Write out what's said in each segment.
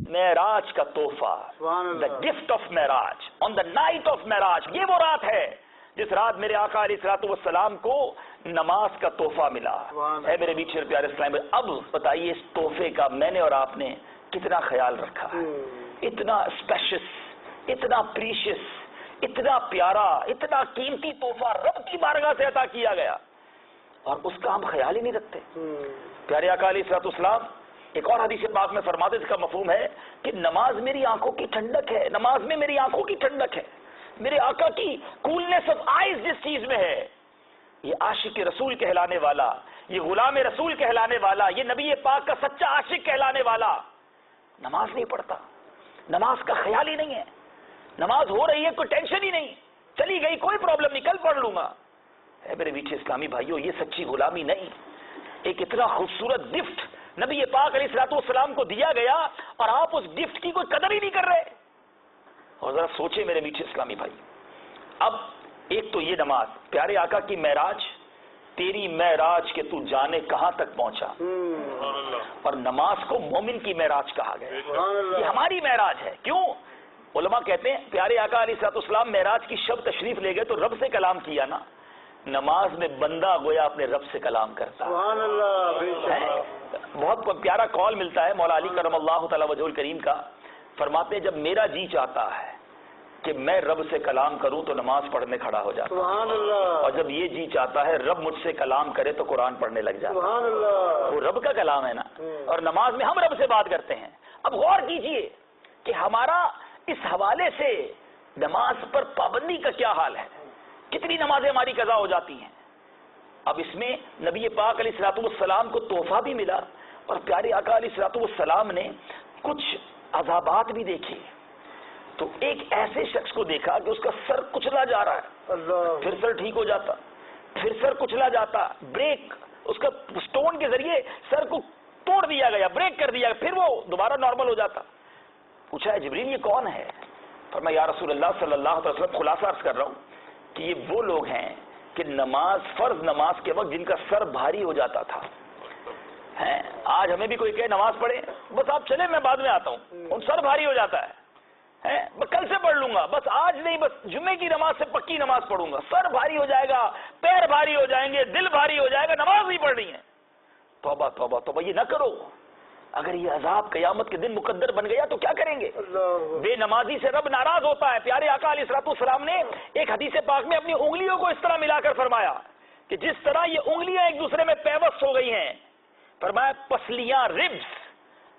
معراج کا تحفہ, the gift of Miraj, on the night of Miraj. یہ وہ رات ہے جس رات میرے آقا علیہ الصلوۃ والسلام کو نماز کا تحفہ ملا ہے. میرے میٹھے پیارے اسلام, اب بتائیے اس تحفے کا میں نے اور آپ نے کتنا خیال رکھا ہے. اتنا اسپیشس, اتنا پریشس, اتنا پیارا, اتنا قیمتی تحفہ رب کی بارگاہ سے عطا کیا گیا, اور اس کا ہم خیال ہی نہیں رکھتے. پیارے آقا علیہ الصلوۃ والسلام ایک اور حدیث پاک میں فرماتے, اس کا مفہوم ہے کہ نماز میری آنکھوں کی ٹھنڈک ہے, نماز میں میری آنکھوں کی ٹھنڈک ہے. میرے آقا کی کولنس آف آئیز جس چیز میں ہے, یہ عاشق رسول کہلانے والا, یہ غلام رسول کہلانے والا, یہ نبی پاک کا سچا عاشق کہلانے والا نماز نہیں پڑھتا, نماز کا خیال ہی نہیں ہے. نماز ہو رہی ہے کوئی ٹینشن ہی نہیں, چلی گئی کوئی پرابلم نہیں, کل پڑھ لوں گا. اے میرے میٹھے اسلامی بھائیوں, یہ سچی غلامی نہیں. ایک اتنا خوبصورت گفٹ نبی پاک علیہ الصلوۃ والسلام کو دیا گیا, اور آپ اس گفٹ کی کوئی قدر ہی نہیں کر رہے. اور ذرا سوچے میرے میٹھے اسلامی بھائی, اب ایک تو یہ نماز, پیارے آقا کی معراج, تیری معراج کے تو جانے کہاں تک پہنچا, اور نماز کو مومن کی معراج کہا گیا. یہ ہماری معراج ہے. کیوں؟ علماء کہتے ہیں پیارے آقا علیہ الصلوۃ والسلام معراج کی شب تشریف لے گئے تو رب سے کلام کیا نا, نماز میں بندہ گویا اپنے رب سے کلام کرتا. سبحان اللہ. بہت پیارا کال ملتا ہے مولا علی کرم اللہ تعالی وجہ الکریم کا, فرماتے ہیں جب میرا جی چاہتا ہے کہ میں رب سے کلام کروں تو نماز پڑھنے کھڑا ہو جاتا, سبحان اللہ. اور جب یہ جی چاہتا ہے رب مجھ سے کلام کرے تو قرآن پڑھنے لگ جاتا. سبحان اللہ. وہ رب کا کلام ہے نا, اور نماز میں ہم رب سے بات کرتے ہیں. اب غور کیجئے کہ ہمارا اس حوالے سے نماز پر پابندی کا کیا حال ہے, کتنی نمازیں ہماری قضا ہو جاتی ہیں. اب اس میں نبی پاک علیہ الصلوۃ والسلام کو تحفہ بھی ملا, اور پیارے آقا علیہ الصلوۃ والسلام نے کچھ عذابات بھی دیکھے. تو ایک ایسے شخص کو دیکھا کہ اس کا سر کچلا جا رہا ہے, پھر سر ٹھیک ہو جاتا, پھر سر کچلا جاتا, بریک اس کا سٹون کے ذریعے سر کو توڑ دیا گیا, بریک کر دیا, پھر وہ دوبارہ نارمل ہو جاتا. پوچھا ہے جبریل یہ کون ہے؟ فرمایا یا رسول اللہ صلی اللہ علیہ وسلم, خلاصہ عرض کر رہا ہوں کہ یہ وہ لوگ ہیں کہ نماز, فرض نماز کے وقت جن کا سر بھاری ہو جاتا تھا. آج ہمیں بھی کوئی کہے نماز پڑھے, بس آپ چلے میں بعد میں آتا ہوں, ان سر بھاری ہو جاتا ہے, کل سے پڑھ لوں گا, بس آج نہیں, بس جمعے کی نماز سے پکی نماز پڑھوں گا. سر بھاری ہو جائے گا, پیر بھاری ہو جائیں گے, دل بھاری ہو جائے گا, نماز نہیں پڑھنی ہے. توبہ توبہ توبہ, یہ نہ کرو. اگر یہ عذاب قیامت کے دن مقدر بن گیا تو کیا کریں گے؟ بے نمازی سے رب ناراض ہوتا ہے. پیارے آقا علیہ الصلوۃ والسلام نے ایک حدیث پاک میں اپنی انگلیوں کو اس طرح ملا کر فرمایا کہ جس طرح یہ انگلیاں ایک دوسرے میں پیوست ہو گئی ہیں, فرمایا پسلیاں, ربس,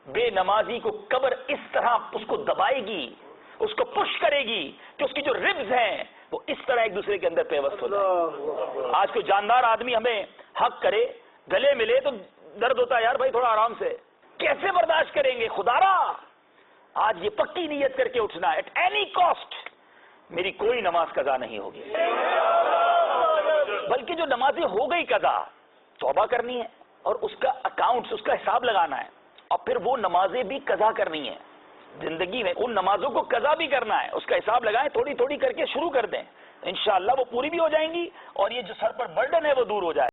بے نمازی کو قبر اس طرح اس کو دبائے گی, اس کو پش کرے گی کہ اس کی جو ربز ہیں وہ اس طرح ایک دوسرے کے اندر پیوست ہو جائے. آج کوئی جاندار آدمی ہمیں حق کرے, گلے ملے تو درد ہوتا ہے, یار بھائی تھوڑا آرام سے, کیسے برداشت کریں گے؟ خدارا آج یہ پکی نیت کر کے اٹھنا, ایٹ اینی کاسٹ میری کوئی نماز قضا نہیں ہوگی, بلکہ جو نمازیں ہو گئی قضا, توبہ کرنی ہے اور اس کا اکاؤنٹس, اس کا حساب لگانا ہے, اور پھر وہ نمازیں بھی قضا کرنی ہے. زندگی میں ان نمازوں کو قضا بھی کرنا ہے, اس کا حساب لگائیں, تھوڑی تھوڑی کر کے شروع کر دیں, انشاءاللہ وہ پوری بھی ہو جائیں گی, اور یہ جو سر پر برڈن ہے وہ دور ہو جائے.